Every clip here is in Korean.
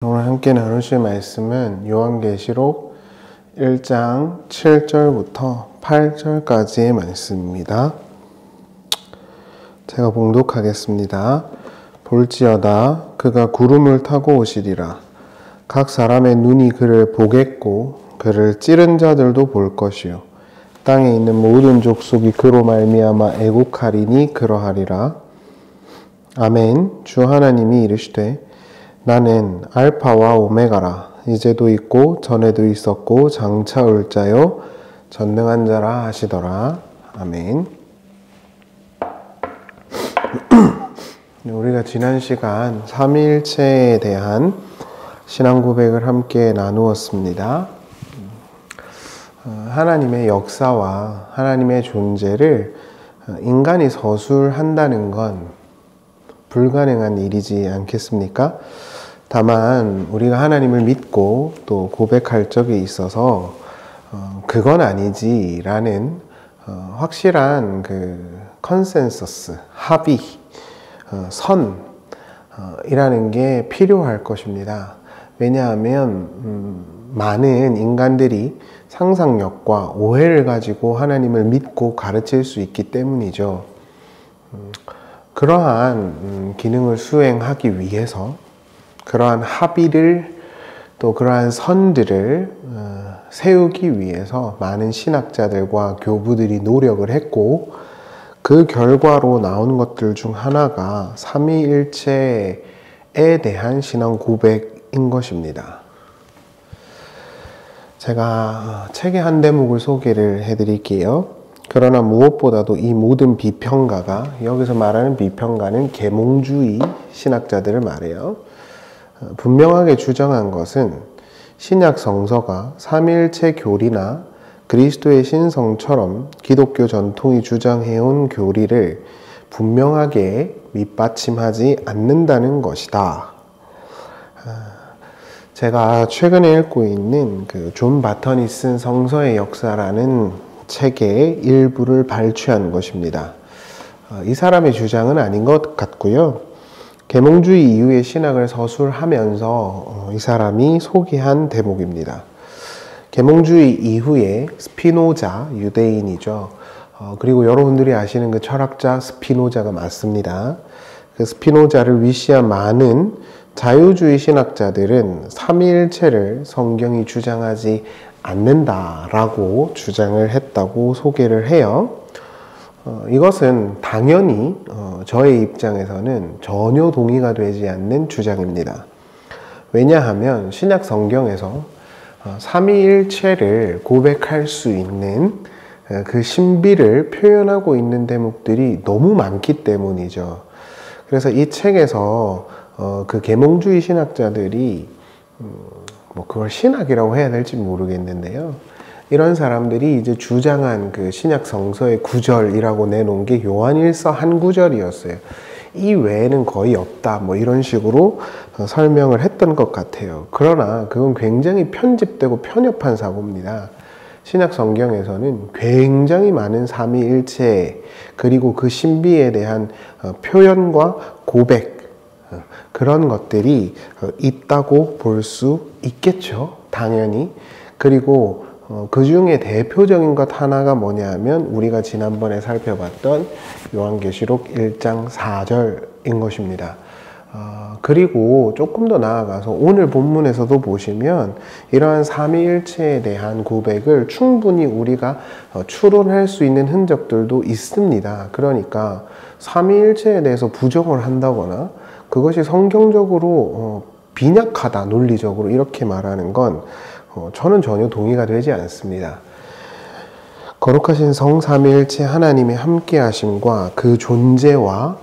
오늘 함께 나누실 말씀은 요한계시록 1장 7절부터 8절까지의 말씀입니다. 제가 봉독하겠습니다. 볼지어다 그가 구름을 타고 오시리라. 각 사람의 눈이 그를 보겠고 그를 찌른 자들도 볼 것이요 땅에 있는 모든 족속이 그로 말미암아 애곡하리니 그러하리라. 아멘. 주 하나님이 이르시되 나는 알파와 오메가라. 이제도 있고 전에도 있었고 장차 올 자요 전능한 자라 하시더라. 아멘. 우리가 지난 시간 삼위일체에 대한 신앙 고백을 함께 나누었습니다. 하나님의 역사와 하나님의 존재를 인간이 서술한다는 건 불가능한 일이지 않겠습니까? 다만 우리가 하나님을 믿고 또 고백할 적에 있어서 그건 아니지라는 확실한 그 컨센서스, 합의, 선이라는 게 필요할 것입니다. 왜냐하면 많은 인간들이 상상력과 오해를 가지고 하나님을 믿고 가르칠 수 있기 때문이죠. 그러한 기능을 수행하기 위해서 그러한 합의를 또 그러한 선들을 세우기 위해서 많은 신학자들과 교부들이 노력을 했고 그 결과로 나온 것들 중 하나가 삼위일체에 대한 신앙 고백인 것입니다. 제가 책의 한 대목을 소개를 해드릴게요. 그러나 무엇보다도 이 모든 비평가가, 여기서 말하는 비평가는 계몽주의 신학자들을 말해요. 분명하게 주장한 것은 신약 성서가 삼위일체 교리나 그리스도의 신성처럼 기독교 전통이 주장해온 교리를 분명하게 밑받침하지 않는다는 것이다. 제가 최근에 읽고 있는 그 존 바턴이 쓴 성서의 역사라는 책의 일부를 발췌한 것입니다. 이 사람의 주장은 아닌 것 같고요. 계몽주의 이후의 신학을 서술하면서 이 사람이 소개한 대목입니다. 계몽주의 이후에 스피노자, 유대인이죠. 그리고 여러분들이 아시는 그 철학자 스피노자가 맞습니다. 그 스피노자를 위시한 많은 자유주의 신학자들은 삼위일체를 성경이 주장하지 않는다라고 주장을 했다고 소개를 해요. 이것은 당연히 저의 입장에서는 전혀 동의가 되지 않는 주장입니다. 왜냐하면 신약 성경에서 삼위일체를 고백할 수 있는 그 신비를 표현하고 있는 대목들이 너무 많기 때문이죠. 그래서 이 책에서 그 계몽주의 신학자들이 뭐 그걸 신학이라고 해야 될지 모르겠는데요. 이런 사람들이 이제 주장한 그 신약 성서의 구절이라고 내놓은 게 요한일서 한 구절이었어요. 이 외에는 거의 없다. 뭐 이런 식으로 설명을 했던 것 같아요. 그러나 그건 굉장히 편집되고 편협한 사고입니다. 신약 성경에서는 굉장히 많은 삼위일체 그리고 그 신비에 대한 표현과 고백 그런 것들이 있다고 볼 수 있겠죠. 당연히. 그리고 그 중에 대표적인 것 하나가 뭐냐 하면 우리가 지난번에 살펴봤던 요한계시록 1장 4절인 것입니다. 그리고 조금 더 나아가서 오늘 본문에서도 보시면 이러한 삼위일체에 대한 고백을 충분히 우리가 추론할 수 있는 흔적들도 있습니다. 그러니까 삼위일체에 대해서 부정을 한다거나 그것이 성경적으로 빈약하다, 논리적으로 이렇게 말하는 건 저는 전혀 동의가 되지 않습니다. 거룩하신 성삼위일체 하나님의 함께하심과 그 존재와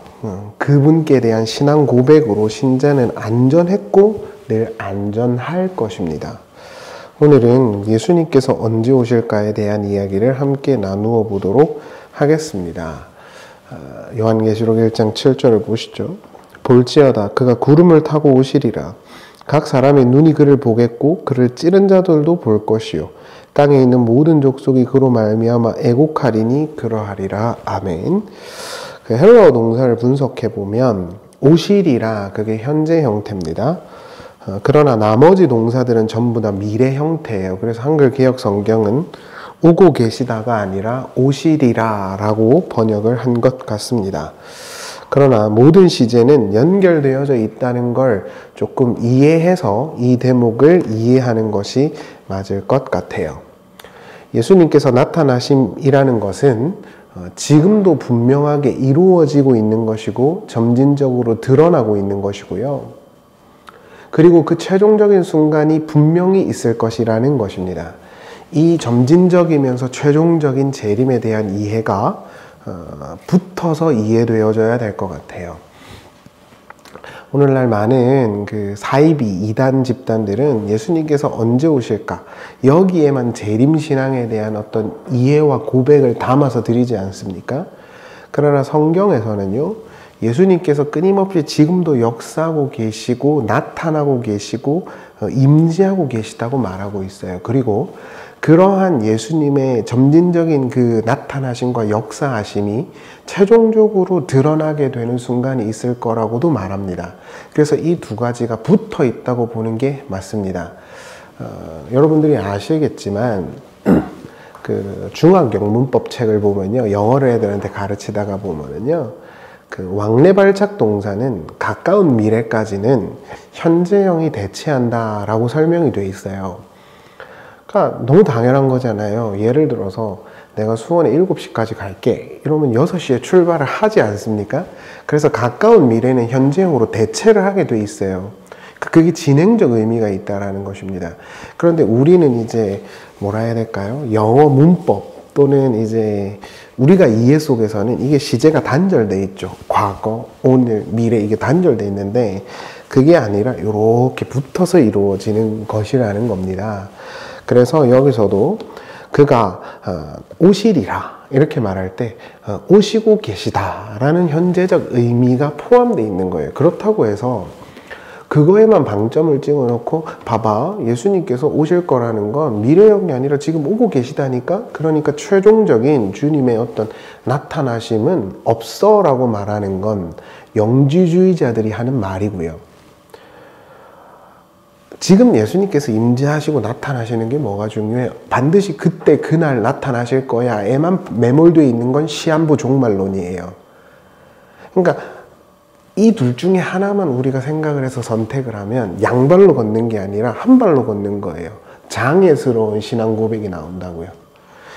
그분께 대한 신앙 고백으로 신자는 안전했고 늘 안전할 것입니다. 오늘은 예수님께서 언제 오실까에 대한 이야기를 함께 나누어 보도록 하겠습니다. 요한계시록 1장 7절을 보시죠. 볼지어다 그가 구름을 타고 오시리라. 각 사람의 눈이 그를 보겠고 그를 찌른 자들도 볼 것이요 땅에 있는 모든 족속이 그로 말미암아 애곡하리니 그러하리라. 아멘. 그 헬라어 동사를 분석해 보면 오실이라 그게 현재 형태입니다. 그러나 나머지 동사들은 전부 다 미래 형태예요. 그래서 한글 개역 성경은 오고 계시다가 아니라 오시리라 라고 번역을 한 것 같습니다. 그러나 모든 시제는 연결되어져 있다는 걸 조금 이해해서 이 대목을 이해하는 것이 맞을 것 같아요. 예수님께서 나타나심이라는 것은 지금도 분명하게 이루어지고 있는 것이고 점진적으로 드러나고 있는 것이고요. 그리고 그 최종적인 순간이 분명히 있을 것이라는 것입니다. 이 점진적이면서 최종적인 재림에 대한 이해가 붙어서 이해되어져야 될 것 같아요. 오늘날 많은 그 사이비 이단 집단들은 예수님께서 언제 오실까 여기에만 재림신앙에 대한 어떤 이해와 고백을 담아서 드리지 않습니까? 그러나 성경에서는요, 예수님께서 끊임없이 지금도 역사하고 계시고 나타나고 계시고 임재하고 계시다고 말하고 있어요. 그리고 그러한 예수님의 점진적인 그 나타나심과 역사하심이 최종적으로 드러나게 되는 순간이 있을 거라고도 말합니다. 그래서 이 두 가지가 붙어 있다고 보는 게 맞습니다. 여러분들이 아시겠지만 그 중학영문법 책을 보면요, 영어를 애들한테 가르치다가 보면은요, 그 왕래발작 동사는 가까운 미래까지는 현재형이 대체한다라고 설명이 돼 있어요. 그러니까 너무 당연한 거잖아요. 예를 들어서 내가 수원에 7시까지 갈게 이러면 6시에 출발을 하지 않습니까? 그래서 가까운 미래는 현재형으로 대체를 하게 돼 있어요. 그게 진행적 의미가 있다라는 것입니다. 그런데 우리는 이제 뭐라 해야 될까요? 영어 문법 또는 이제 우리가 이해 속에서는 이게 시제가 단절돼 있죠. 과거, 오늘, 미래 이게 단절돼 있는데 그게 아니라 이렇게 붙어서 이루어지는 것이라는 겁니다. 그래서 여기서도 그가 오시리라 이렇게 말할 때 오시고 계시다라는 현재적 의미가 포함되어 있는 거예요. 그렇다고 해서 그거에만 방점을 찍어놓고 봐봐 예수님께서 오실 거라는 건 미래형이 아니라 지금 오고 계시다니까, 그러니까 최종적인 주님의 어떤 나타나심은 없어 라고 말하는 건 영지주의자들이 하는 말이고요. 지금 예수님께서 임재하시고 나타나시는 게 뭐가 중요해요? 반드시 그때 그날 나타나실 거야 에만 매몰되어 있는 건 시한부 종말론이에요. 그러니까 이 둘 중에 하나만 우리가 생각을 해서 선택을 하면 양발로 걷는 게 아니라 한 발로 걷는 거예요. 장애스러운 신앙 고백이 나온다고요.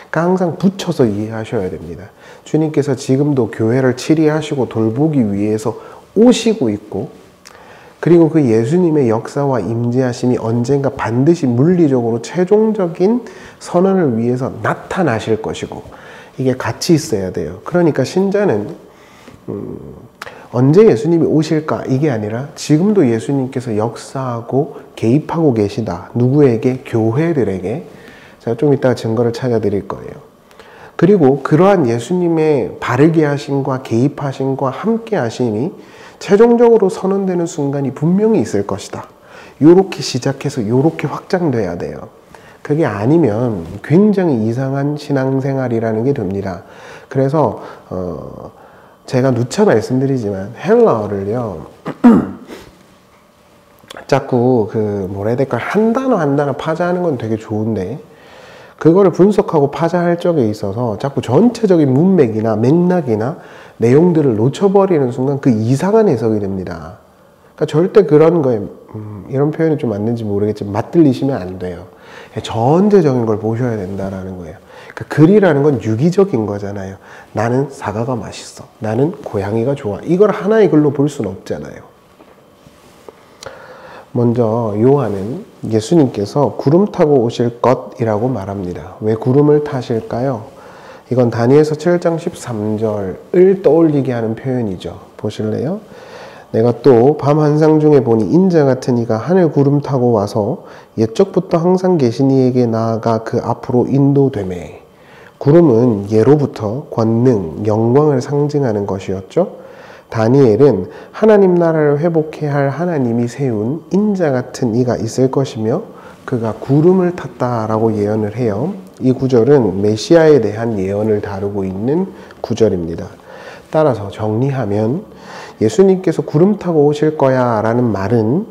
그러니까 항상 붙여서 이해하셔야 됩니다. 주님께서 지금도 교회를 치리하시고 돌보기 위해서 오시고 있고, 그리고 그 예수님의 역사와 임재하심이 언젠가 반드시 물리적으로 최종적인 선언을 위해서 나타나실 것이고, 이게 같이 있어야 돼요. 그러니까 신자는 언제 예수님이 오실까 이게 아니라 지금도 예수님께서 역사하고 개입하고 계시다. 누구에게? 교회들에게. 제가 좀 이따가 증거를 찾아드릴 거예요. 그리고 그러한 예수님의 바르게 하심과 개입하심과 함께 하심이 최종적으로 선언되는 순간이 분명히 있을 것이다. 요렇게 시작해서 요렇게 확장돼야 돼요. 그게 아니면 굉장히 이상한 신앙생활이라는 게 됩니다. 그래서 제가 누차 말씀드리지만 헬라어를요 자꾸 그 뭐라 해야 될까, 한 단어 한 단어 파자하는 건 되게 좋은데 그거를 분석하고 파자할 적에 있어서 자꾸 전체적인 문맥이나 맥락이나 내용들을 놓쳐버리는 순간 그 이상한 해석이 됩니다. 그러니까 절대 그런 거에 이런 표현이 좀 맞는지 모르겠지만 맞들리시면 안 돼요. 전체적인 걸 보셔야 된다라는 거예요. 그러니까 글이라는 건 유기적인 거잖아요. 나는 사과가 맛있어, 나는 고양이가 좋아, 이걸 하나의 글로 볼 수는 없잖아요. 먼저 요한은 예수님께서 구름 타고 오실 것이라고 말합니다. 왜 구름을 타실까요? 이건 다니엘서 7장 13절을 떠올리게 하는 표현이죠. 보실래요? 내가 또 밤 한상 중에 보니 인자 같은 이가 하늘 구름 타고 와서 옛적부터 항상 계신 이에게 나아가 그 앞으로 인도되매. 구름은 예로부터 권능, 영광을 상징하는 것이었죠. 다니엘은 하나님 나라를 회복해야 할 하나님이 세운 인자 같은 이가 있을 것이며 그가 구름을 탔다라고 예언을 해요. 이 구절은 메시아에 대한 예언을 다루고 있는 구절입니다. 따라서 정리하면 예수님께서 구름 타고 오실 거야 라는 말은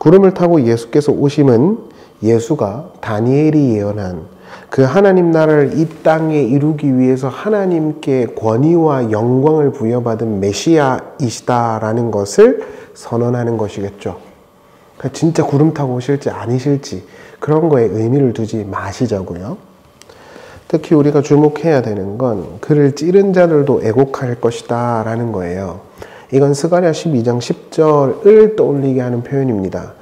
구름을 타고 예수께서 오심은 예수가 다니엘이 예언한 그 하나님 나라를 이 땅에 이루기 위해서 하나님께 권위와 영광을 부여받은 메시아이시다라는 것을 선언하는 것이겠죠. 진짜 구름 타고 오실지 아니실지 그런 거에 의미를 두지 마시자고요. 특히 우리가 주목해야 되는 건 그를 찌른 자들도 애곡할 것이다 라는 거예요. 이건 스가랴 12장 10절을 떠올리게 하는 표현입니다.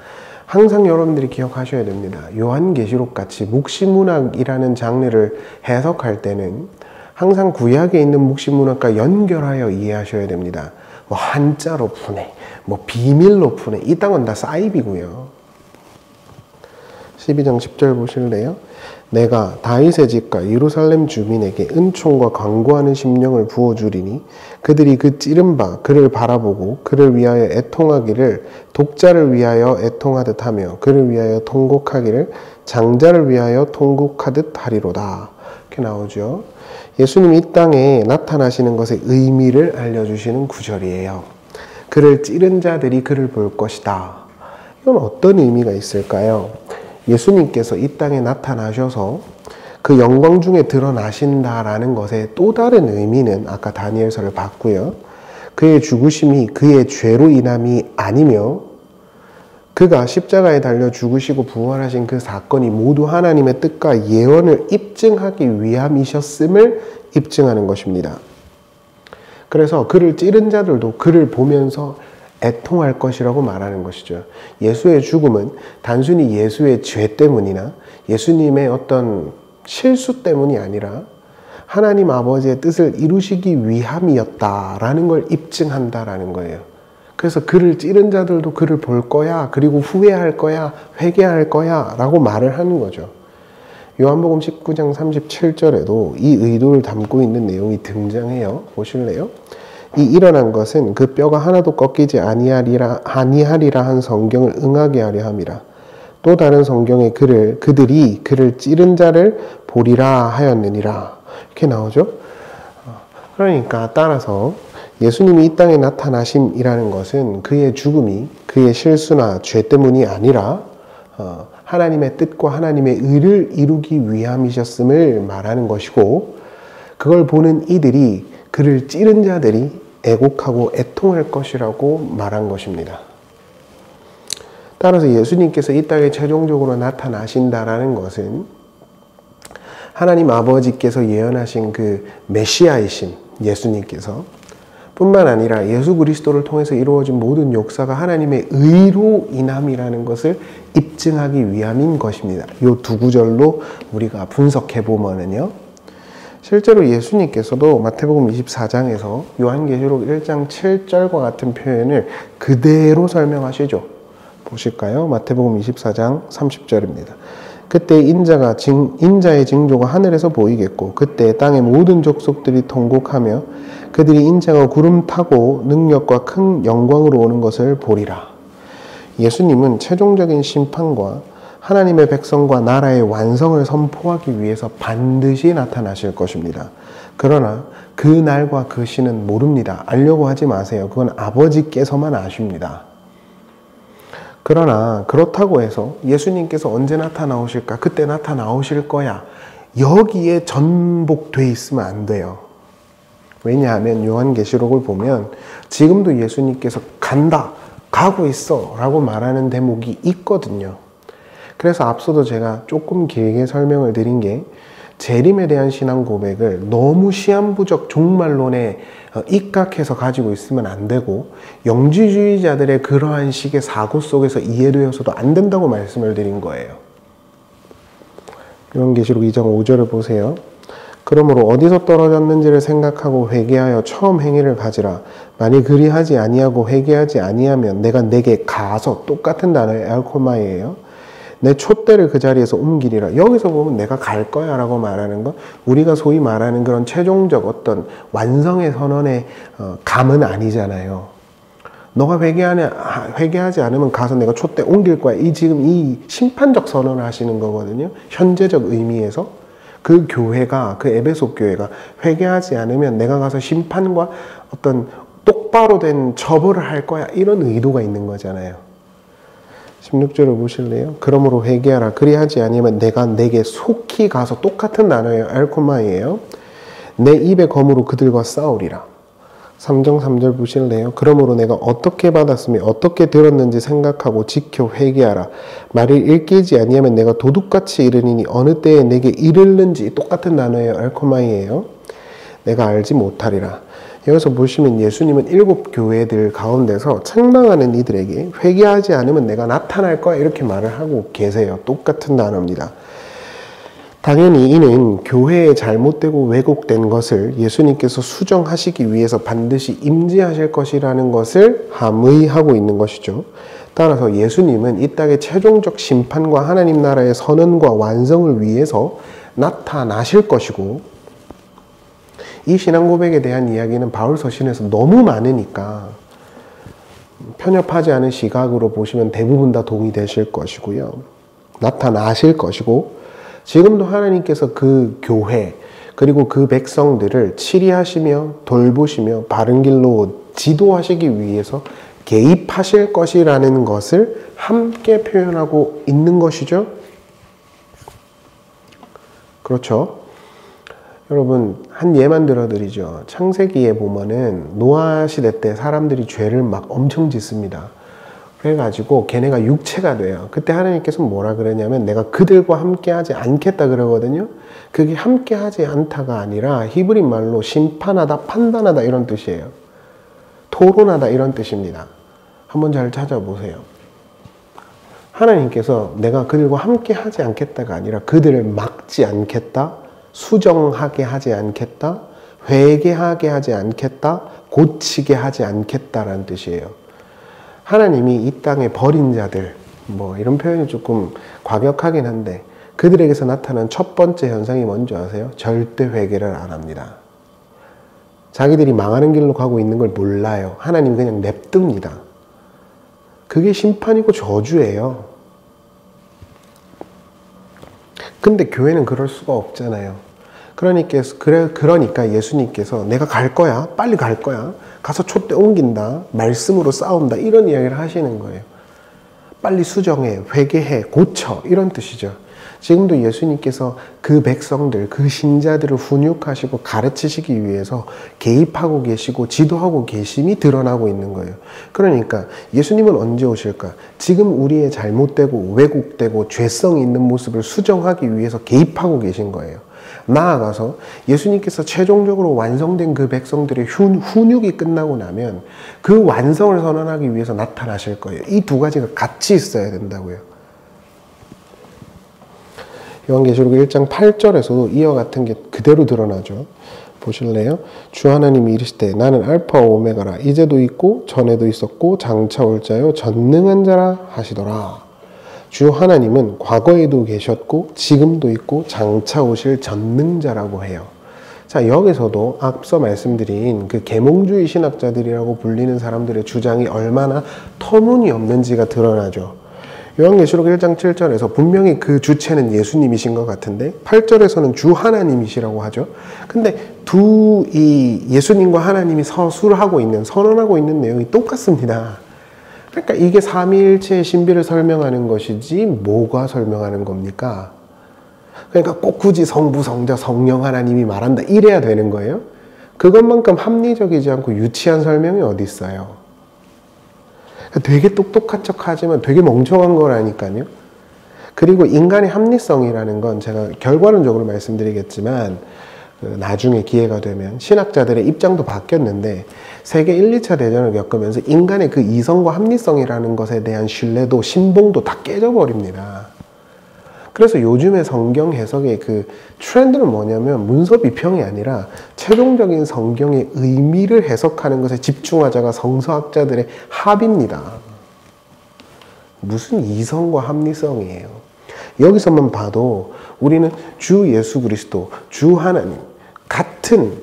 항상 여러분들이 기억하셔야 됩니다. 요한계시록 같이 묵시문학이라는 장르를 해석할 때는 항상 구약에 있는 묵시문학과 연결하여 이해하셔야 됩니다. 뭐 한자로 푸네, 뭐 비밀로 푸네, 이 땅은 다 사입이고요. 12장 10절 보실래요? 내가 다윗의 집과 예루살렘 주민에게 은총과 강구하는 심령을 부어주리니 그들이 그 찌른 바 그를 바라보고 그를 위하여 애통하기를 독자를 위하여 애통하듯 하며 그를 위하여 통곡하기를 장자를 위하여 통곡하듯 하리로다. 이렇게 나오죠. 예수님이 이 땅에 나타나시는 것의 의미를 알려주시는 구절이에요. 그를 찌른 자들이 그를 볼 것이다. 이건 어떤 의미가 있을까요? 예수님께서 이 땅에 나타나셔서 그 영광 중에 드러나신다라는 것의 또 다른 의미는 아까 다니엘서를 봤고요. 그의 죽으심이 그의 죄로 인함이 아니며 그가 십자가에 달려 죽으시고 부활하신 그 사건이 모두 하나님의 뜻과 예언을 입증하기 위함이셨음을 입증하는 것입니다. 그래서 그를 찌른 자들도 그를 보면서 애통할 것이라고 말하는 것이죠. 예수의 죽음은 단순히 예수의 죄 때문이나 예수님의 어떤 실수 때문이 아니라 하나님 아버지의 뜻을 이루시기 위함이었다라는 걸 입증한다라는 거예요. 그래서 그를 찌른 자들도 그를 볼 거야, 그리고 후회할 거야, 회개할 거야 라고 말을 하는 거죠. 요한복음 19장 37절에도 이 의도를 담고 있는 내용이 등장해요. 보실래요? 이 일어난 것은 그 뼈가 하나도 꺾이지 아니하리라 한 성경을 응하게 하려 함이라. 또 다른 성경에 그들이 그를 찌른 자를 보리라 하였느니라. 이렇게 나오죠. 그러니까 따라서 예수님이 이 땅에 나타나심이라는 것은 그의 죽음이 그의 실수나 죄 때문이 아니라 하나님의 뜻과 하나님의 의를 이루기 위함이셨음을 말하는 것이고, 그걸 보는 이들이 그를 찌른 자들이 애곡하고 애통할 것이라고 말한 것입니다. 따라서 예수님께서 이 땅에 최종적으로 나타나신다라는 것은 하나님 아버지께서 예언하신 그 메시아이신 예수님께서 뿐만 아니라 예수 그리스도를 통해서 이루어진 모든 역사가 하나님의 의로 인함이라는 것을 입증하기 위함인 것입니다. 이 두 구절로 우리가 분석해 보면은요, 실제로 예수님께서도 마태복음 24장에서 요한계시록 1장 7절과 같은 표현을 그대로 설명하시죠. 보실까요? 마태복음 24장 30절입니다. 그때 인자의 징조가 하늘에서 보이겠고 그때 땅의 모든 족속들이 통곡하며 그들이 인자가 구름 타고 능력과 큰 영광으로 오는 것을 보리라. 예수님은 최종적인 심판과 하나님의 백성과 나라의 완성을 선포하기 위해서 반드시 나타나실 것입니다. 그러나 그 날과 그 시는 모릅니다. 알려고 하지 마세요. 그건 아버지께서만 아십니다. 그러나 그렇다고 해서 예수님께서 언제 나타나오실까? 그때 나타나오실 거야. 여기에 전복돼 있으면 안 돼요. 왜냐하면 요한계시록을 보면 지금도 예수님께서 간다, 가고 있어 라고 말하는 대목이 있거든요. 그래서 앞서도 제가 조금 길게 설명을 드린 게 재림에 대한 신앙 고백을 너무 시한부적 종말론에 입각해서 가지고 있으면 안 되고 영지주의자들의 그러한 식의 사고 속에서 이해되어서도 안 된다고 말씀을 드린 거예요. 요한계시록 2장 5절을 보세요. 그러므로 어디서 떨어졌는지를 생각하고 회개하여 처음 행위를 가지라. 만일 그리하지 아니하고 회개하지 아니하면 내가 내게 가서, 똑같은 단어의 알코마이예요. 내 촛대를 그 자리에서 옮기리라. 여기서 보면 내가 갈 거야 라고 말하는 건 우리가 소위 말하는 그런 최종적 어떤 완성의 선언의 감은 아니잖아요. 너가 회개하지 않으면 가서 내가 촛대 옮길 거야. 지금 이 심판적 선언을 하시는 거거든요. 현재적 의미에서 그 교회가, 그 에베소 교회가 회개하지 않으면 내가 가서 심판과 어떤 똑바로 된 처벌을 할 거야. 이런 의도가 있는 거잖아요. 16절을 보실래요? 그러므로 회개하라. 그리하지 아니하면 내가 내게 속히 가서, 똑같은 단어예요. 알코마이에요. 내 입의 검으로 그들과 싸우리라. 3장 3절 보실래요? 그러므로 내가 어떻게 받았으며 어떻게 들었는지 생각하고 지켜 회개하라. 말을 일깨지 아니하면 내가 도둑같이 이르니니 어느 때에 내게 이르는지, 똑같은 단어예요. 알코마이에요. 내가 알지 못하리라. 여기서 보시면 예수님은 7 교회들 가운데서 책망하는 이들에게 회개하지 않으면 내가 나타날 거야, 이렇게 말을 하고 계세요. 똑같은 단어입니다. 당연히 이는 교회에 잘못되고 왜곡된 것을 예수님께서 수정하시기 위해서 반드시 임재하실 것이라는 것을 함의하고 있는 것이죠. 따라서 예수님은 이 땅의 최종적 심판과 하나님 나라의 선언과 완성을 위해서 나타나실 것이고, 이 신앙 고백에 대한 이야기는 바울 서신에서 너무 많으니까 편협하지 않은 시각으로 보시면 대부분 다 동의되실 것이고요. 나타나실 것이고, 지금도 하나님께서 그 교회 그리고 그 백성들을 치리하시며 돌보시며 바른 길로 지도하시기 위해서 개입하실 것이라는 것을 함께 표현하고 있는 것이죠. 그렇죠? 여러분, 한 예만 들어드리죠. 창세기에 보면은 노아 시대 때 사람들이 죄를 막 엄청 짓습니다. 그래가지고 걔네가 육체가 돼요. 그때 하나님께서 뭐라 그러냐면 내가 그들과 함께하지 않겠다 그러거든요. 그게 함께하지 않다가 아니라 히브리 말로 심판하다, 판단하다 이런 뜻이에요. 토론하다 이런 뜻입니다. 한번 잘 찾아보세요. 하나님께서 내가 그들과 함께하지 않겠다가 아니라 그들을 막지 않겠다, 수정하게 하지 않겠다, 회개하게 하지 않겠다, 고치게 하지 않겠다라는 뜻이에요. 하나님이 이 땅에 버린 자들, 뭐 이런 표현이 조금 과격하긴 한데, 그들에게서 나타난 첫 번째 현상이 뭔지 아세요? 절대 회개를 안 합니다. 자기들이 망하는 길로 가고 있는 걸 몰라요. 하나님 그냥 냅둡니다. 그게 심판이고 저주예요. 근데 교회는 그럴 수가 없잖아요. 그러니까 예수님께서 내가 갈 거야, 빨리 갈 거야, 가서 촛대 옮긴다, 말씀으로 싸운다, 이런 이야기를 하시는 거예요. 빨리 수정해, 회개해, 고쳐, 이런 뜻이죠. 지금도 예수님께서 그 백성들, 그 신자들을 훈육하시고 가르치시기 위해서 개입하고 계시고 지도하고 계심이 드러나고 있는 거예요. 그러니까 예수님은 언제 오실까? 지금 우리의 잘못되고 왜곡되고 죄성이 있는 모습을 수정하기 위해서 개입하고 계신 거예요. 나아가서 예수님께서 최종적으로 완성된 그 백성들의 훈육이 끝나고 나면 그 완성을 선언하기 위해서 나타나실 거예요. 이 두 가지가 같이 있어야 된다고요. 요한계시록 1장 8절에서도 이와 같은 게 그대로 드러나죠. 보실래요? 주 하나님이 이르시되 나는 알파와 오메가라. 이제도 있고 전에도 있었고 장차 올 자요 전능한 자라 하시더라. 주 하나님은 과거에도 계셨고 지금도 있고 장차 오실 전능자라고 해요. 자, 여기서도 앞서 말씀드린 그 계몽주의 신학자들이라고 불리는 사람들의 주장이 얼마나 터무니없는지가 드러나죠. 요한계시록 1장 7절에서 분명히 그 주체는 예수님이신 것 같은데 8절에서는 주 하나님이시라고 하죠. 근데 이 예수님과 하나님이 선언하고 있는 내용이 똑같습니다. 그러니까 이게 삼위일체의 신비를 설명하는 것이지 뭐가 설명하는 겁니까? 그러니까 꼭 굳이 성부, 성자, 성령 하나님이 말한다 이래야 되는 거예요? 그것만큼 합리적이지 않고 유치한 설명이 어디 있어요? 되게 똑똑한 척하지만 되게 멍청한 거라니까요. 그리고 인간의 합리성이라는 건 제가 결과론적으로 말씀드리겠지만 나중에 기회가 되면 신학자들의 입장도 바뀌었는데 세계 1, 2차 대전을 겪으면서 인간의 그 이성과 합리성이라는 것에 대한 신뢰도 신봉도 다 깨져버립니다. 그래서 요즘의 성경 해석의 그 트렌드는 뭐냐면 문서 비평이 아니라 최종적인 성경의 의미를 해석하는 것에 집중하자가 성서학자들의 합입니다. 무슨 이성과 합리성이에요. 여기서만 봐도 우리는 주 예수 그리스도, 주 하나님 같은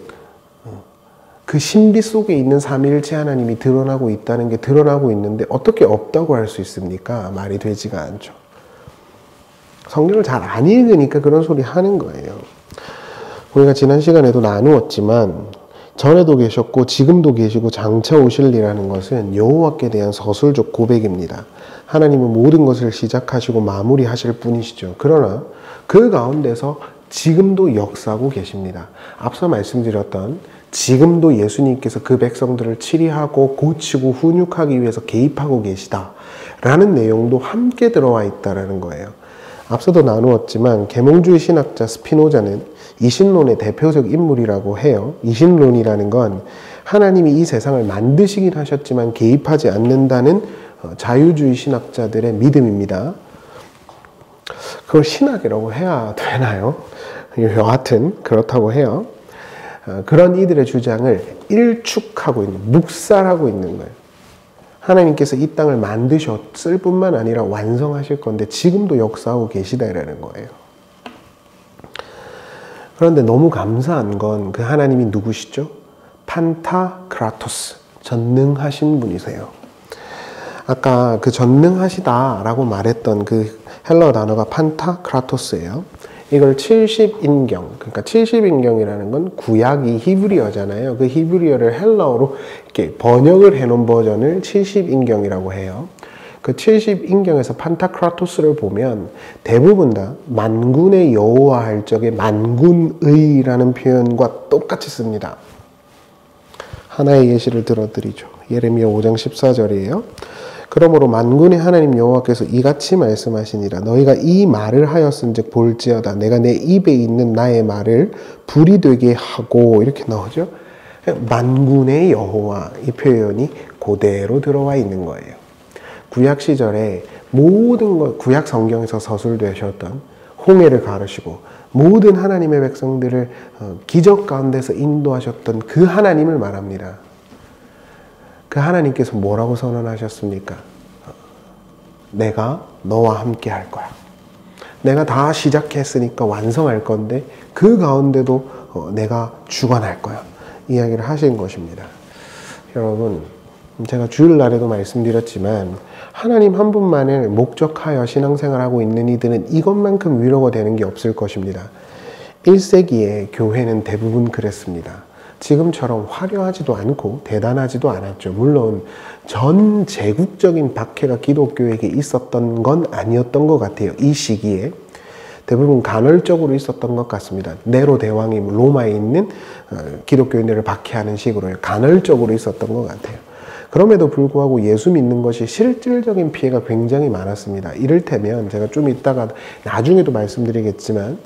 그 신비 속에 있는 삼위일체 하나님이 드러나고 있다는 게 드러나고 있는데 어떻게 없다고 할 수 있습니까? 말이 되지가 않죠. 성경을 잘 안 읽으니까 그런 소리 하는 거예요. 우리가 지난 시간에도 나누었지만 전에도 계셨고 지금도 계시고 장차 오실리라는 것은 여호와께 대한 서술적 고백입니다. 하나님은 모든 것을 시작하시고 마무리하실 분이시죠. 그러나 그 가운데서 지금도 역사하고 계십니다. 앞서 말씀드렸던 지금도 예수님께서 그 백성들을 치리하고 고치고 훈육하기 위해서 개입하고 계시다라는 내용도 함께 들어와 있다는 거예요. 앞서도 나누었지만 계몽주의 신학자 스피노자는 이신론의 대표적 인물이라고 해요. 이신론이라는 건 하나님이 이 세상을 만드시긴 하셨지만 개입하지 않는다는 자유주의 신학자들의 믿음입니다. 그걸 신학이라고 해야 되나요? 여하튼 그렇다고 해요. 그런 이들의 주장을 일축하고 있는, 묵살하고 있는 거예요. 하나님께서 이 땅을 만드셨을 뿐만 아니라 완성하실 건데 지금도 역사하고 계시다라는 거예요. 그런데 너무 감사한 건 그 하나님이 누구시죠? 판타크라토스, 전능하신 분이세요. 아까 그 전능하시다라고 말했던 그 헬러 단어가 판타크라토스예요. 이걸 70인경, 그러니까 70인경이라는 건 구약이 히브리어잖아요. 그 히브리어를 헬라어로 이렇게 번역을 해놓은 버전을 70인경이라고 해요. 그 70인경에서 판타크라토스를 보면 대부분 다 만군의 여호와 할 적에 만군의라는 표현과 똑같이 씁니다. 하나의 예시를 들어드리죠. 예레미야 5장 14절이에요. 그러므로 만군의 하나님 여호와께서 이같이 말씀하시니라. 너희가 이 말을 하였은즉 볼지어다. 내가 내 입에 있는 나의 말을 불이 되게 하고, 이렇게 나오죠. 만군의 여호와, 이 표현이 그대로 들어와 있는 거예요. 구약 시절에 모든 것, 구약 성경에서 서술되셨던 홍해를 가르시고 모든 하나님의 백성들을 기적 가운데서 인도하셨던 그 하나님을 말합니다. 그 하나님께서 뭐라고 선언하셨습니까? 내가 너와 함께 할 거야. 내가 다 시작했으니까 완성할 건데 그 가운데도 내가 주관할 거야. 이야기를 하신 것입니다. 여러분, 제가 주일날에도 말씀드렸지만 하나님 한 분만을 목적하여 신앙생활하고 있는 이들은 이것만큼 위로가 되는 게 없을 것입니다. 1세기에 교회는 대부분 그랬습니다. 지금처럼 화려하지도 않고 대단하지도 않았죠. 물론 전 제국적인 박해가 기독교에게 있었던 건 아니었던 것 같아요. 이 시기에 대부분 간헐적으로 있었던 것 같습니다. 네로 대왕이 로마에 있는 기독교인들을 박해하는 식으로 간헐적으로 있었던 것 같아요. 그럼에도 불구하고 예수 믿는 것이 실질적인 피해가 굉장히 많았습니다. 이를테면 제가 좀 이따가 나중에도 말씀드리겠지만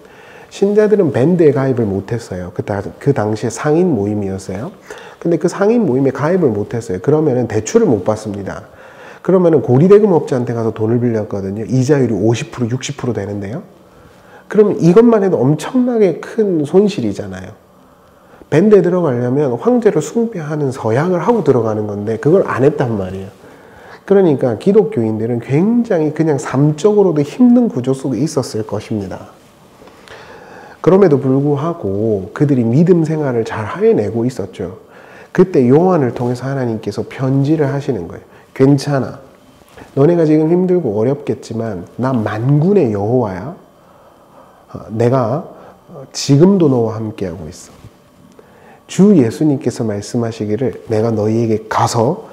신자들은 밴드에 가입을 못했어요. 그 당시에 상인 모임이었어요. 근데 그 상인 모임에 가입을 못했어요. 그러면은 대출을 못 받습니다. 그러면은 고리대금업자한테 가서 돈을 빌렸거든요. 이자율이 50%, 60% 되는데요. 그러면 이것만 해도 엄청나게 큰 손실이잖아요. 밴드에 들어가려면 황제를 숭배하는 서약을 하고 들어가는 건데 그걸 안 했단 말이에요. 그러니까 기독교인들은 굉장히 그냥 삶적으로도 힘든 구조 속에 있었을 것입니다. 그럼에도 불구하고 그들이 믿음 생활을 잘 해내고 있었죠. 그때 요한을 통해서 하나님께서 편지를 하시는 거예요. 괜찮아. 너네가 지금 힘들고 어렵겠지만 나 만군의 여호와야. 내가 지금도 너와 함께하고 있어. 주 예수님께서 말씀하시기를 내가 너희에게 가서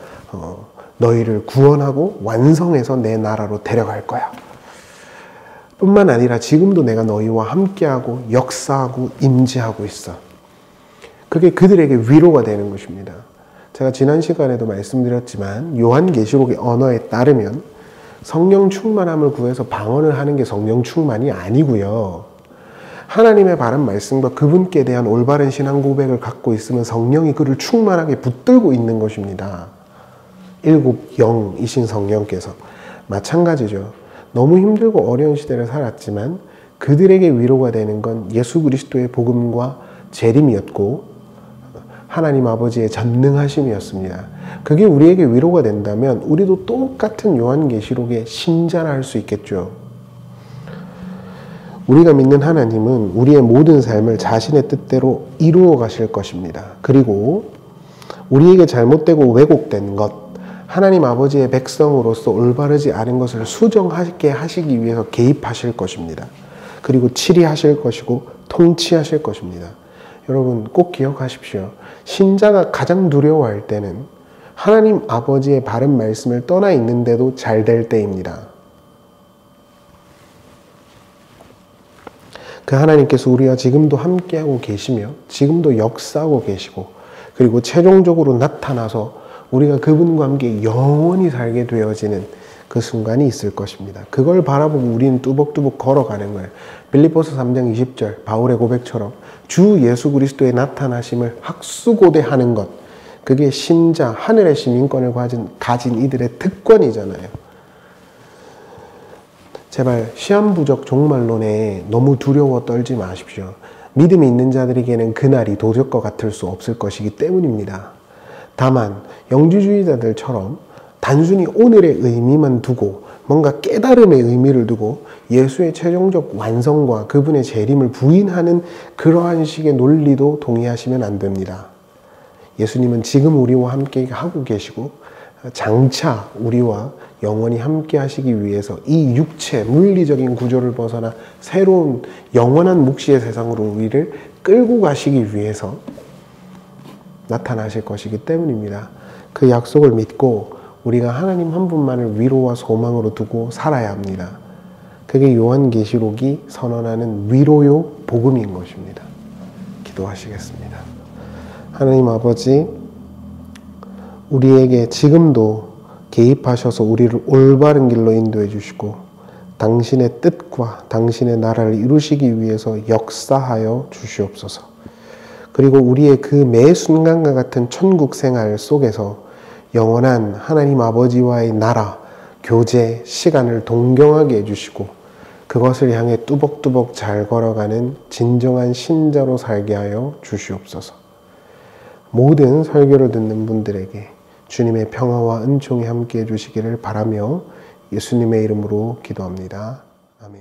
너희를 구원하고 완성해서 내 나라로 데려갈 거야. 뿐만 아니라 지금도 내가 너희와 함께하고 역사하고 임재하고 있어. 그게 그들에게 위로가 되는 것입니다. 제가 지난 시간에도 말씀드렸지만 요한계시록의 언어에 따르면 성령 충만함을 구해서 방언을 하는 게 성령 충만이 아니고요. 하나님의 바른 말씀과 그분께 대한 올바른 신앙 고백을 갖고 있으면 성령이 그를 충만하게 붙들고 있는 것입니다. 일곱 영이신 성령께서. 마찬가지죠. 너무 힘들고 어려운 시대를 살았지만 그들에게 위로가 되는 건 예수 그리스도의 복음과 재림이었고 하나님 아버지의 전능하심이었습니다. 그게 우리에게 위로가 된다면 우리도 똑같은 요한계시록의 신자라 할 수 있겠죠. 우리가 믿는 하나님은 우리의 모든 삶을 자신의 뜻대로 이루어 가실 것입니다. 그리고 우리에게 잘못되고 왜곡된 것, 하나님 아버지의 백성으로서 올바르지 않은 것을 수정하게 하시기 위해서 개입하실 것입니다. 그리고 치리하실 것이고 통치하실 것입니다. 여러분 꼭 기억하십시오. 신자가 가장 두려워할 때는 하나님 아버지의 바른 말씀을 떠나 있는데도 잘 될 때입니다. 그 하나님께서 우리와 지금도 함께하고 계시며 지금도 역사하고 계시고 그리고 최종적으로 나타나서 우리가 그분과 함께 영원히 살게 되어지는 그 순간이 있을 것입니다. 그걸 바라보고 우리는 뚜벅뚜벅 걸어가는 거예요. 빌립보서 3장 20절 바울의 고백처럼 주 예수 그리스도의 나타나심을 학수고대하는 것, 그게 신자, 하늘의 시민권을 가진 이들의 특권이잖아요. 제발 시한부적 종말론에 너무 두려워 떨지 마십시오. 믿음이 있는 자들에게는 그날이 도적과 같을 수 없을 것이기 때문입니다. 다만 영지주의자들처럼 단순히 오늘의 의미만 두고 뭔가 깨달음의 의미를 두고 예수의 최종적 완성과 그분의 재림을 부인하는 그러한 식의 논리도 동의하시면 안 됩니다. 예수님은 지금 우리와 함께 하고 계시고 장차 우리와 영원히 함께 하시기 위해서 이 육체, 물리적인 구조를 벗어나 새로운 영원한 묵시의 세상으로 우리를 끌고 가시기 위해서 나타나실 것이기 때문입니다. 그 약속을 믿고 우리가 하나님 한 분만을 위로와 소망으로 두고 살아야 합니다. 그게 요한계시록이 선언하는 위로요 복음인 것입니다. 기도하시겠습니다. 하나님 아버지, 우리에게 지금도 개입하셔서 우리를 올바른 길로 인도해 주시고 당신의 뜻과 당신의 나라를 이루시기 위해서 역사하여 주시옵소서. 그리고 우리의 그 매 순간과 같은 천국 생활 속에서 영원한 하나님 아버지와의 나라, 교제, 시간을 동경하게 해주시고 그것을 향해 뚜벅뚜벅 잘 걸어가는 진정한 신자로 살게 하여 주시옵소서. 모든 설교를 듣는 분들에게 주님의 평화와 은총이 함께 해주시기를 바라며 예수님의 이름으로 기도합니다. 아멘.